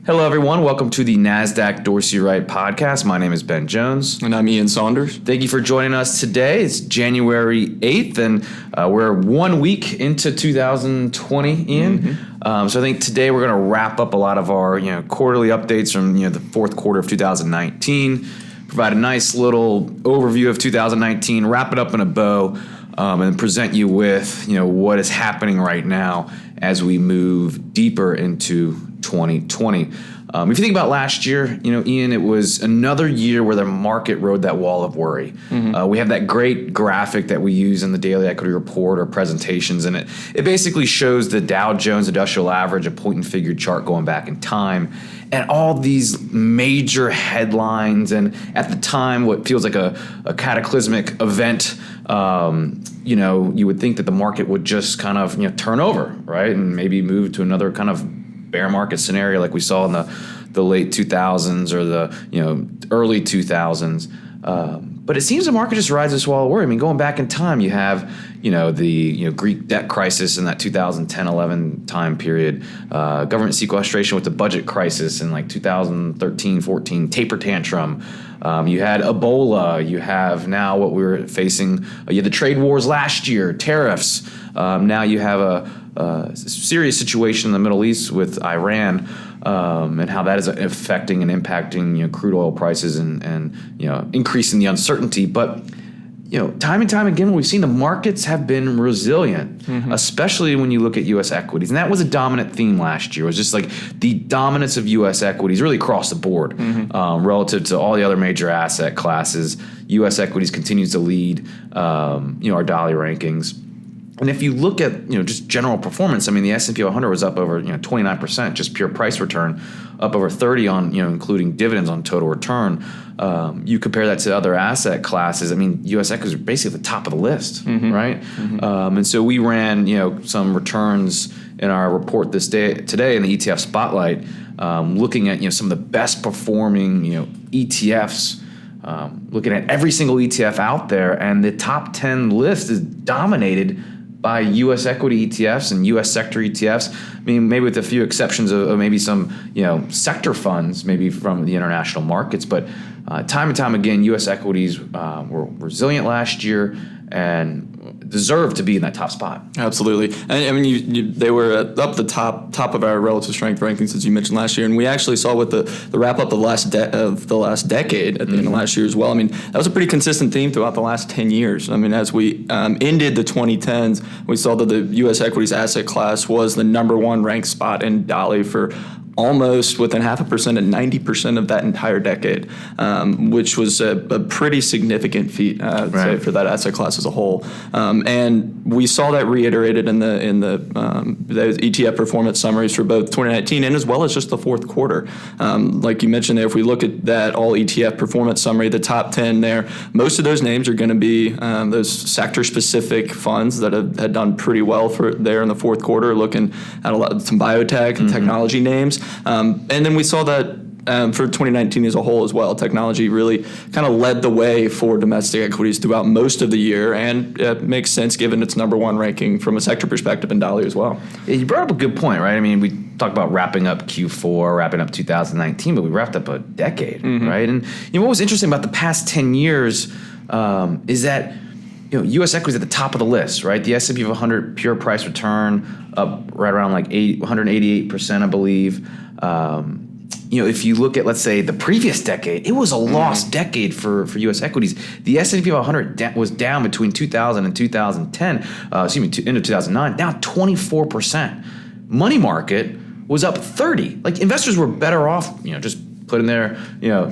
Hello, everyone. Welcome to the Nasdaq Dorsey Wright podcast. My name is Ben Jones. And I'm Ian Saunders. Thank you for joining us today. It's January 8th, and we're 1 week into 2020, Ian. So I think today we're going to wrap up a lot of our quarterly updates from the fourth quarter of 2019, provide a nice little overview of 2019, wrap it up in a bow, and present you with what is happening right now as we move deeper into 2020. If you think about last year, Ian, it was another year where the market rode that wall of worry. We have that great graphic that we use in the daily equity report or presentations, and it basically shows the Dow Jones Industrial Average, a point and figure chart going back in time, and all these major headlines, and at the time, what feels like a cataclysmic event. You would think that the market would just kind of turn over, right, and maybe move to another kind of bear market scenario like we saw in the late 2000s or the early 2000s. But it seems the market just rides this wall of worry. I mean, going back in time, you have the Greek debt crisis in that 2010-11 time period, government sequestration with the budget crisis in like 2013-14, taper tantrum. You had Ebola. You have now what we're facing. You had the trade wars last year, tariffs. Now you have a serious situation in the Middle East with Iran, and how that is affecting and impacting crude oil prices and increasing the uncertainty. But time and time again, we've seen the markets have been resilient, especially when you look at U.S. equities. And that was a dominant theme last year. It was just like the dominance of U.S. equities really across the board relative to all the other major asset classes. U.S. equities continues to lead our Dolly rankings. And if you look at just general performance, I mean the S&P 500 was up over 29%, just pure price return, up over 30 on including dividends on total return. You compare that to other asset classes. I mean, U.S. equities are basically at the top of the list, right? And so we ran some returns in our report today in the ETF Spotlight, looking at some of the best performing ETFs. Looking at every single ETF out there, and the top 10 list is dominated by U.S. equity ETFs and U.S. sector ETFs. I mean, maybe with a few exceptions of maybe some sector funds, maybe from the international markets. But time and time again, U.S. equities were resilient last year and deserve to be in that top spot. Absolutely. I mean, they were up the top of our relative strength rankings, as you mentioned last year, and we actually saw with the wrap up of the last decade at the end of last year as well. I mean, that was a pretty consistent theme throughout the last 10 years. I mean, as we ended the 2010s, we saw that the U.S. equities asset class was the number one ranked spot in Dolly for almost within 0.5% and 90% of that entire decade, which was a pretty significant feat, I'd say, for that asset class as a whole. And we saw that reiterated in the ETF performance summaries for both 2019 and as well as just the fourth quarter. Like you mentioned there, if we look at that all ETF performance summary, the top 10 there, most of those names are going to be those sector-specific funds that had done pretty well for there in the fourth quarter, looking at some biotech and technology names. And then we saw that for 2019 as a whole as well. Technology really kind of led the way for domestic equities throughout most of the year, and it makes sense given its number one ranking from a sector perspective in Dolly as well. Yeah, you brought up a good point, right? I mean, we talked about wrapping up Q4, wrapping up 2019, but we wrapped up a decade, right? And what was interesting about the past 10 years is that U.S. equities at the top of the list, right? The S&P 500 pure price return up right around like 188%, I believe. If you look at, let's say, the previous decade, it was a lost decade for U.S. equities. The S&P 500 was down between 2000 and 2010, into 2009, down 24%. Money market was up 30. Like, investors were better off, just putting their,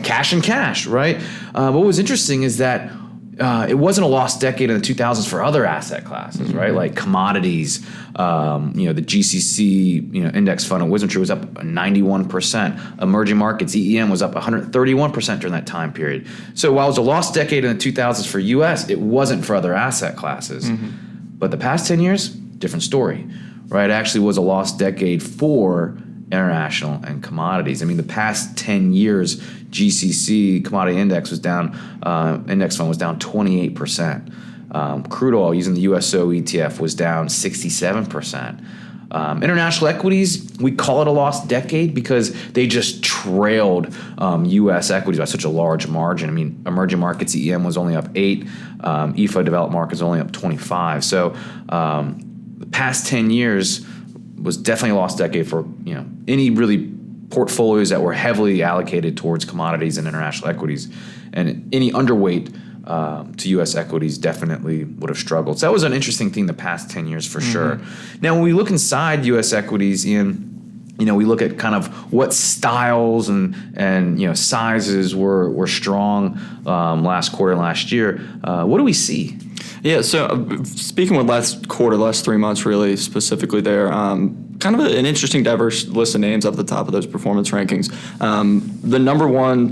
cash in cash, right? What was interesting is that it wasn't a lost decade in the 2000s for other asset classes, right? Like commodities, the GCC, index fund of WisdomTree was up 91%. Emerging markets, EEM, was up 131% during that time period. So while it was a lost decade in the 2000s for U.S., it wasn't for other asset classes. But the past 10 years, different story, right? It actually was a lost decade for international and commodities. I mean, the past 10 years, GCC commodity index was down, index fund was down 28%. Crude oil using the USO ETF was down 67%. International equities, we call it a lost decade because they just trailed U.S. equities by such a large margin. I mean, emerging markets EM was only up 8, EFO developed markets only up 25. So the past 10 years was definitely a lost decade for any really portfolios that were heavily allocated towards commodities and international equities, and any underweight to U.S. equities definitely would have struggled. So that was an interesting thing the past 10 years for sure. Now, when we look inside U.S. equities, we look at kind of what styles and sizes were strong last quarter and last year. What do we see? Yeah, so speaking with last quarter, last 3 months really specifically there, kind of an interesting diverse list of names up the top of those performance rankings. The number one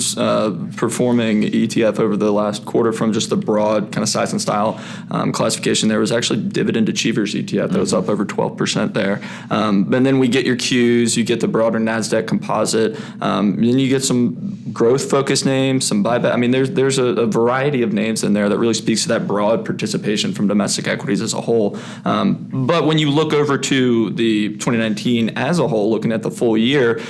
performing ETF over the last quarter from just the broad kind of size and style classification there was actually Dividend Achievers ETF that was up over 12% there. And then we get your Qs, you get the broader Nasdaq Composite, then you get some growth-focused names, some buyback. I mean, there's a variety of names in there that really speaks to that broad participation from domestic equities as a whole. But when you look over to the 2019 as a whole, looking at the full year,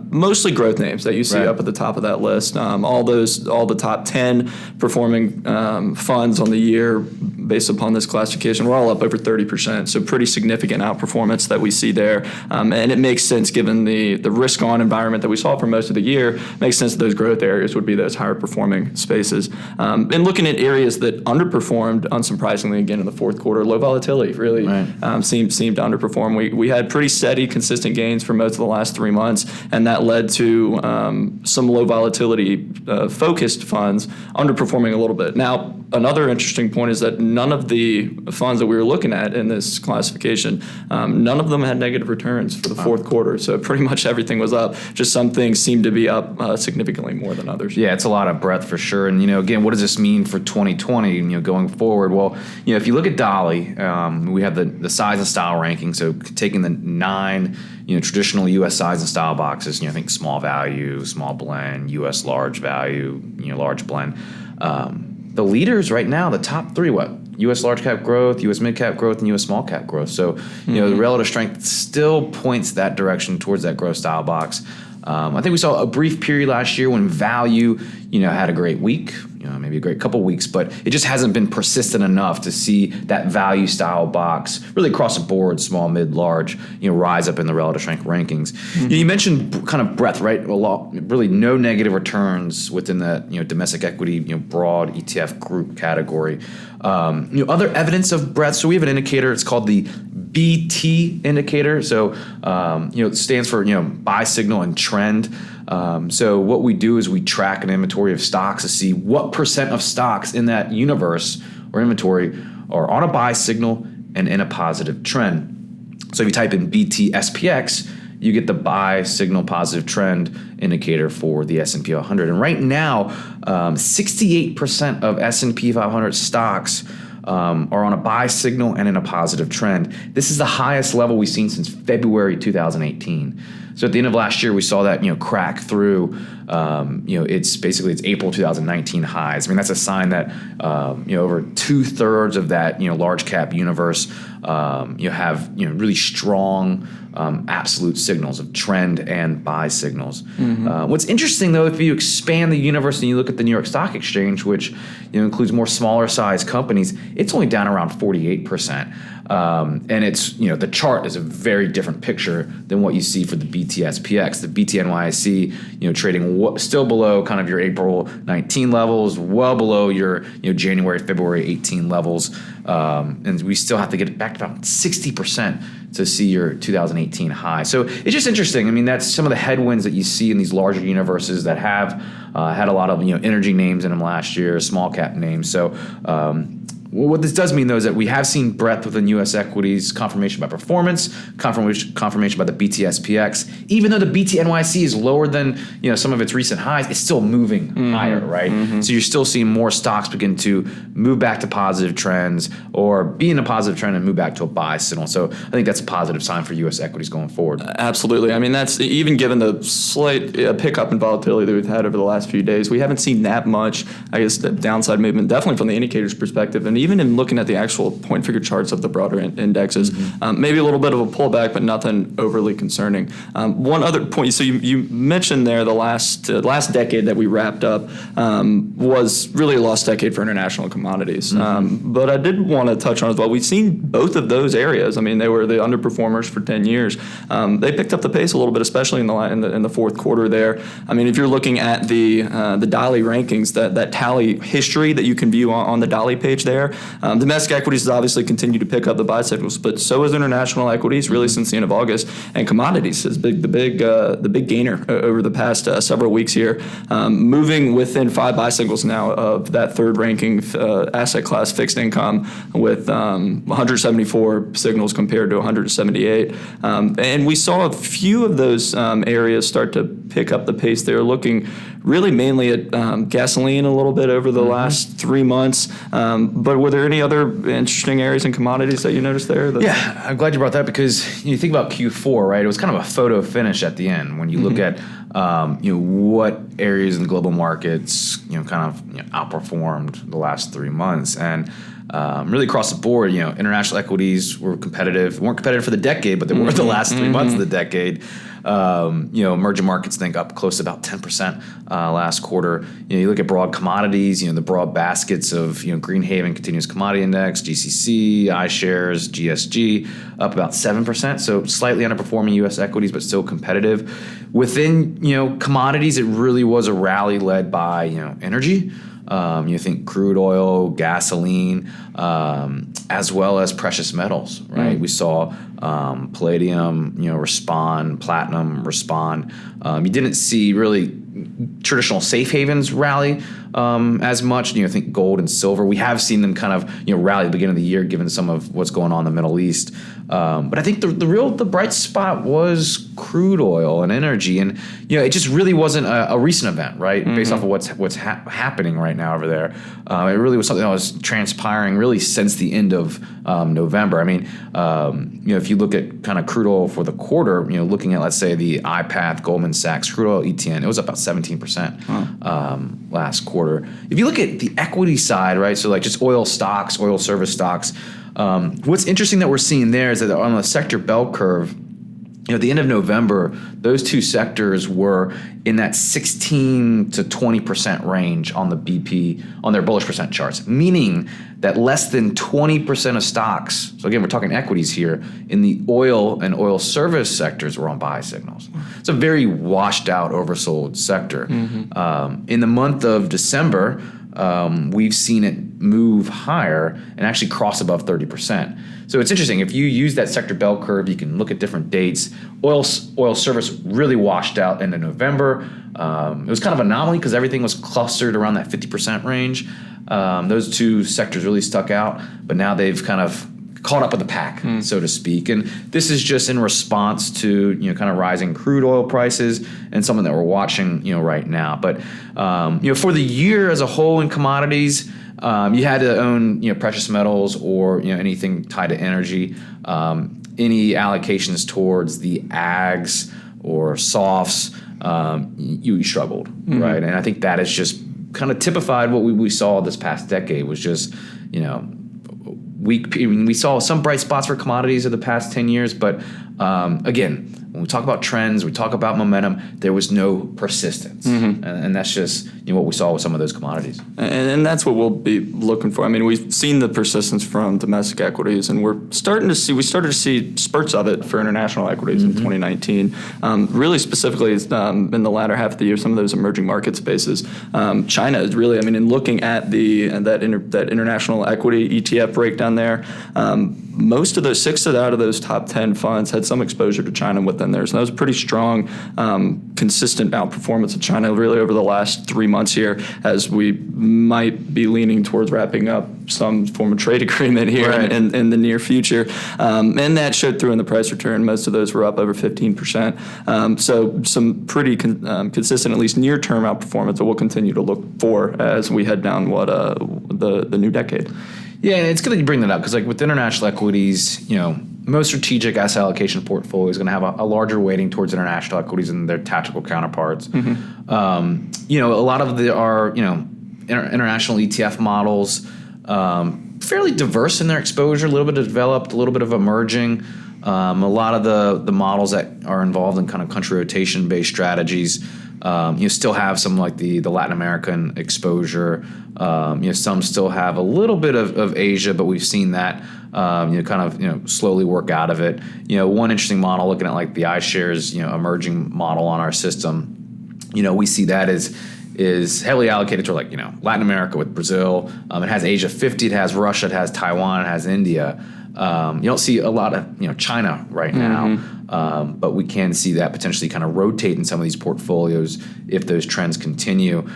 mostly growth names that you see up at the top of that list. All the top 10 performing funds on the year based upon this classification, we're all up over 30%. So pretty significant outperformance that we see there. And it makes sense given the risk-on environment that we saw for most of the year. Makes sense that those growth areas would be those higher performing spaces. And looking at areas that underperformed, unsurprisingly, again in the fourth quarter, low volatility really seemed to underperform. We had pretty steady, consistent gains for most of the last 3 months, and that led to some low volatility focused funds underperforming a little bit. Now, another interesting point is that none of the funds that we were looking at in this classification, none of them had negative returns for the fourth quarter. So pretty much everything was up. Just some things seemed to be up significantly more than others. Yeah, it's a lot of breadth for sure. And again, what does this mean for 2020? Going forward. Well, if you look at Dolly, we have the size and style ranking. So taking the 9 traditional U.S. size and style boxes. Think small value, small blend, U.S. large value, large blend. The leaders right now, the top 3, U.S. large cap growth, U.S. mid cap growth, and U.S. small cap growth. So, the relative strength still points that direction towards that growth style box. I think we saw a brief period last year when value, had a great week, maybe a great couple weeks, but it just hasn't been persistent enough to see that value style box really across the board, small, mid, large, rise up in the relative strength rankings. You mentioned kind of breadth, right? Really no negative returns within that, domestic equity, broad ETF group category. Other evidence of breadth. So we have an indicator. It's called the BT indicator. So, it stands for, buy signal and trend. So what we do is we track an inventory of stocks to see what percent of stocks in that universe or inventory are on a buy signal and in a positive trend. So if you type in BTSPX, you get the buy signal positive trend indicator for the S&P 500. And right now, 68% of S&P 500 stocks are on a buy signal and in a positive trend. This is the highest level we've seen since February 2018. So at the end of last year, we saw that crack through. It's April 2019 highs. I mean, that's a sign that over 2/3 of that large cap universe have really strong absolute signals of trend and buy signals. What's interesting though, if you expand the universe and you look at the New York Stock Exchange, which includes more smaller size companies, it's only down around 48%. And it's the chart is a very different picture than what you see for the BTSPX. The BTNYC, trading still below kind of your April 19 levels, well below your January, February 18 levels, and we still have to get it back to about 60% to see your 2018 high. So it's just interesting. I mean, that's some of the headwinds that you see in these larger universes that have had a lot of energy names in them last year, small cap names. So what this does mean, though, is that we have seen breadth within U.S. equities, confirmation by performance, confirmation by the BTSPX. Even though the BTNYC is lower than some of its recent highs, it's still moving higher, right? So you're still seeing more stocks begin to move back to positive trends or be in a positive trend and move back to a buy signal. So I think that's a positive sign for U.S. equities going forward. Absolutely. I mean, that's even given the slight pickup in volatility that we've had over the last few days, we haven't seen that much, I guess, the downside movement, definitely from the indicators perspective. And even in looking at the actual point figure charts of the broader indexes, maybe a little bit of a pullback, but nothing overly concerning. One other point, so you mentioned there the last decade that we wrapped up was really a lost decade for international commodities. But I did want to touch on as well, we've seen both of those areas. I mean, they were the underperformers for 10 years. They picked up the pace a little bit, especially in the fourth quarter there. I mean, if you're looking at the Dolly rankings, that tally history that you can view on the Dolly page there, domestic equities has obviously continued to pick up the buy signals, but so has international equities really since the end of August, and commodities is the big gainer over the past several weeks here, moving within 5 buy signals now of that third ranking asset class, fixed income, with 174 signals compared to 178, and we saw a few of those areas start to pick up the pace. They're looking really mainly at gasoline a little bit over the last 3 months. But were there any other interesting areas in commodities that you noticed there? Yeah, I'm glad you brought that, because you think about Q4, right? It was kind of a photo finish at the end when you look at what areas in the global markets outperformed the last 3 months, and really across the board, international equities were competitive. Weren't competitive for the decade, but they were the last 3 months of the decade. Emerging markets, think up close to about 10% last quarter. You look at broad commodities, the broad baskets of Greenhaven Continuous Commodity Index, GCC, iShares, GSG, up about 7%. So slightly underperforming U.S. equities, but still competitive. Within commodities, it really was a rally led by energy. You think crude oil, gasoline, as well as precious metals, right? We saw palladium, respond, platinum respond. You didn't see really traditional safe havens rally as much. Think gold and silver. We have seen them kind of rally at the beginning of the year, given some of what's going on in the Middle East. But I think the bright spot was crude oil and energy, and it just really wasn't a recent event, right? Based off of what's happening right now over there. It really was something that was transpiring really since the end of November. I mean, if you look at kind of crude oil for the quarter, looking at, let's say, the iPath Goldman Sachs crude oil ETN, it was up about 17% last quarter. If you look at the equity side, right, so like just oil stocks, oil service stocks, what's interesting that we're seeing there is that on the sector bell curve, at the end of November, those two sectors were in that 16 to 20% range on the BP, on their bullish percent charts, meaning that less than 20% of stocks, so again, we're talking equities here, in the oil and oil service sectors were on buy signals. It's a very washed out, oversold sector. In the month of December, we've seen it move higher and actually cross above 30%. So it's interesting. If you use that sector bell curve, you can look at different dates. Oil service really washed out into November. It was kind of an anomaly because everything was clustered around that 50% range. Those two sectors really stuck out, but now they've kind of caught up with the pack, so to speak. And this is just in response to kind of rising crude oil prices and something that we're watching right now. But for the year as a whole in commodities, you had to own precious metals or anything tied to energy. Any allocations towards the ags or softs, you struggled, right? And I think that is just kind of typified what we saw this past decade was just we saw some bright spots for commodities over the past 10 years, but again, when we talk about trends, we talk about momentum, there was no persistence. And that's just what we saw with some of those commodities. And that's what we'll be looking for. I mean, we've seen the persistence from domestic equities, and we started to see spurts of it for international equities in 2019. Really specifically in the latter half of the year, some of those emerging market spaces. China is really, in looking at that international equity ETF breakdown there, most of those 6 out of those top 10 funds had some exposure to China within there. So that was pretty strong, consistent outperformance of China really over the last 3 months here, as we might be leaning towards wrapping up some form of trade agreement here in the near future. And that showed through in the price return. Most of those were up over 15%. So some pretty consistent, at least near-term outperformance that we'll continue to look for as we head down the new decade. Yeah, and it's good that you bring that up because, like with international equities, most strategic asset allocation portfolio is going to have a larger weighting towards international equities than their tactical counterparts. A lot of our international ETF models fairly diverse in their exposure, a little bit of developed, a little bit of emerging. A lot of the models that are involved in kind of country rotation-based strategies, you still have some like the Latin American exposure. Some still have a little bit of Asia, but we've seen that kind of slowly work out of it. One interesting model, looking at like the iShares emerging model on our system, we see that is heavily allocated to like Latin America with Brazil. It has Asia 50, it has Russia, it has Taiwan, it has India. You don't see a lot of China right now, but we can see that potentially kind of rotate in some of these portfolios if those trends continue.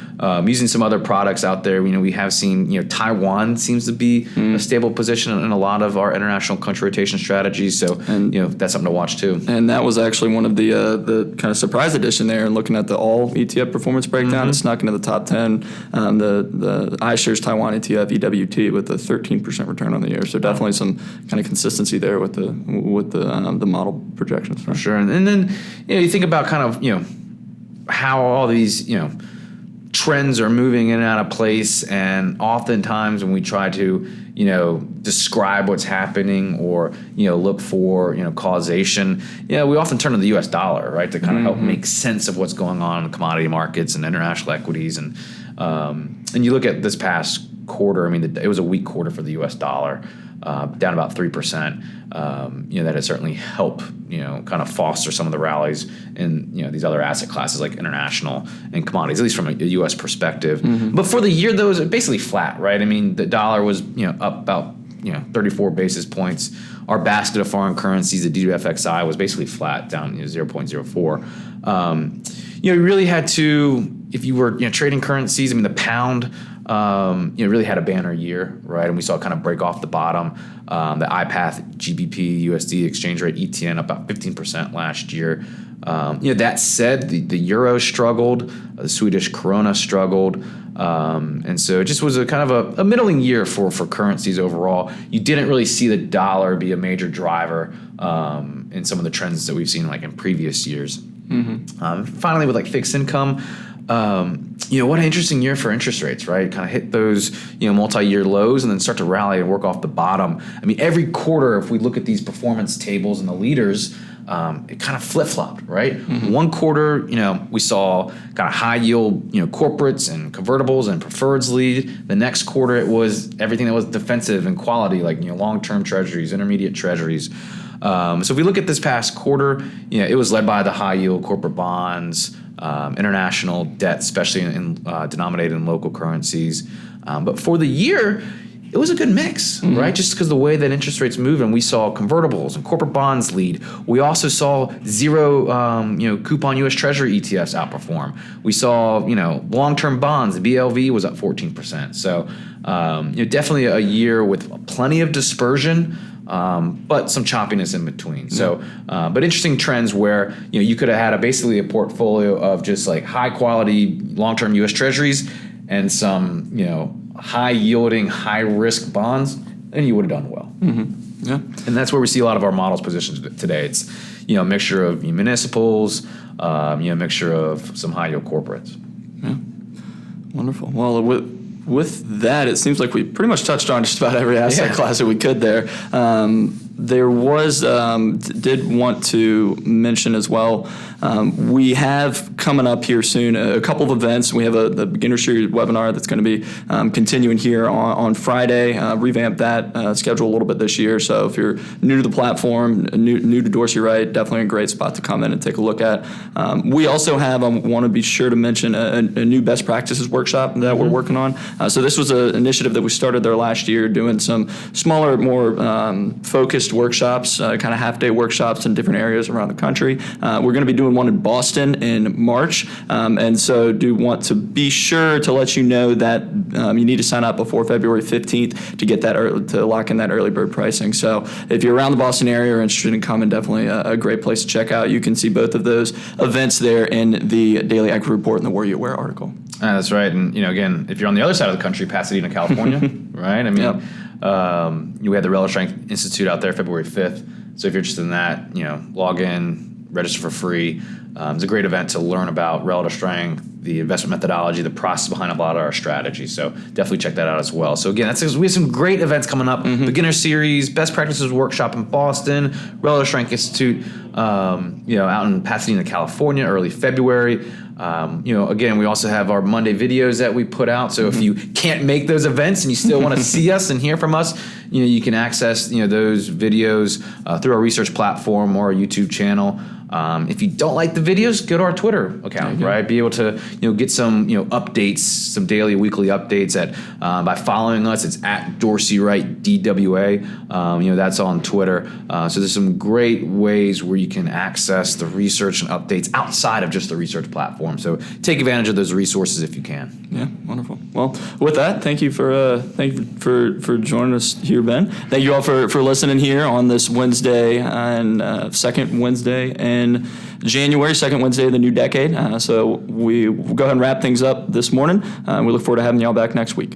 Using some other products out there, we have seen Taiwan seems to be a stable position in a lot of our international country rotation strategies. So that's something to watch too. And that was actually one of the kind of surprise addition there. And looking at the all ETF performance breakdown, it snuck into the top 10. The iShares Taiwan ETF EWT with a 13% return on the year. So definitely some kind of consistency there with the model projections. For sure. And then you think about kind of how all these trends are moving in and out of place, and oftentimes when we try to describe what's happening or look for causation, we often turn to the U.S. dollar, right, to kind of help make sense of what's going on in commodity markets and international equities. And you look at this past quarter, it was a weak quarter for the U.S. dollar. Down about 3%. That has certainly helped, kind of foster some of the rallies in, these other asset classes like international and commodities, at least from a U.S. perspective. But for the year, though, it was basically flat, right? The dollar was, up about, 34 basis points. Our basket of foreign currencies, the DWFXI, was basically flat, down 0.04. You really had to, if you were trading currencies, the pound, really had a banner year, right? And we saw it kind of break off the bottom. The iPath GBP USD exchange rate ETN up about 15% last year. That said, the euro struggled, the Swedish krona struggled, and so it just was a kind of a middling year for currencies overall. You didn't really see the dollar be a major driver in some of the trends that we've seen like in previous years. Finally, with like fixed income. What an interesting year for interest rates, right? Kind of hit those, multi-year lows and then start to rally and work off the bottom. Every quarter, if we look at these performance tables and the leaders, it kind of flip-flopped, right? One quarter, we saw kind of high yield, corporates and convertibles and preferreds lead. The next quarter, it was everything that was defensive and quality, like, long-term treasuries, intermediate treasuries. So if we look at this past quarter, it was led by the high yield corporate bonds, international debt, especially denominated in local currencies. But for the year, it was a good mix, right? Just because the way that interest rates move, and we saw convertibles and corporate bonds lead. We also saw zero, coupon U.S. Treasury ETFs outperform. We saw, long-term bonds. The BLV was up 14%. So, definitely a year with plenty of dispersion. But some choppiness in between. So, but interesting trends where you could have had basically a portfolio of just like high quality long-term U.S. Treasuries and some high yielding, high risk bonds, and you would have done well. Yeah, and that's where we see a lot of our models positioned today. It's a mixture of municipals, a mixture of some high yield corporates. Yeah, wonderful. Well, with that, it seems like we pretty much touched on just about every asset class that we could there. There was, did want to mention as well, we have coming up here soon a couple of events. We have the Beginner Series webinar that's going to be continuing here on Friday. Revamp that schedule a little bit this year. So if you're new to the platform, new to Dorsey Wright, definitely a great spot to come in and take a look at. We also have, I want to be sure to mention a new best practices workshop that we're working on. So this was an initiative that we started there last year, doing some smaller, more focused workshops, kind of half-day workshops in different areas around the country. We're going to be doing one in Boston in March, and so do want to be sure to let you know that you need to sign up before February 15th to get that to lock in that early bird pricing. So if you're around the Boston area or interested in coming, definitely a great place to check out. You can see both of those events there in the Daily Equity Report and the Were You Aware article. That's right, and again, if you're on the other side of the country, Pasadena, California, right? You had the Relative Strength Institute out there February 5th. So if you're interested in that, log in, register for free. It's a great event to learn about relative strength, the investment methodology, the process behind a lot of our strategies. So definitely check that out as well. So again, we have some great events coming up. Beginner Series, Best Practices Workshop in Boston, Relative Strength Institute, out in Pasadena, California, early February. Again, we also have our Monday videos that we put out. So if you can't make those events and you still want to see us and hear from us, you can access those videos through our research platform or our YouTube channel. If you don't like the videos, go to our Twitter account, right? Be able to get some updates, some daily, weekly updates by following us. It's at Dorsey Wright DWA. That's on Twitter. So there's some great ways where you can access the research and updates outside of just the research platform. So take advantage of those resources if you can. Yeah, wonderful. Well, with that, thank you for joining us here, Ben. Thank you all for listening here on this Wednesday and second Wednesday in January, second Wednesday of the new decade. So we'll go ahead and wrap things up this morning. We look forward to having you all back next week.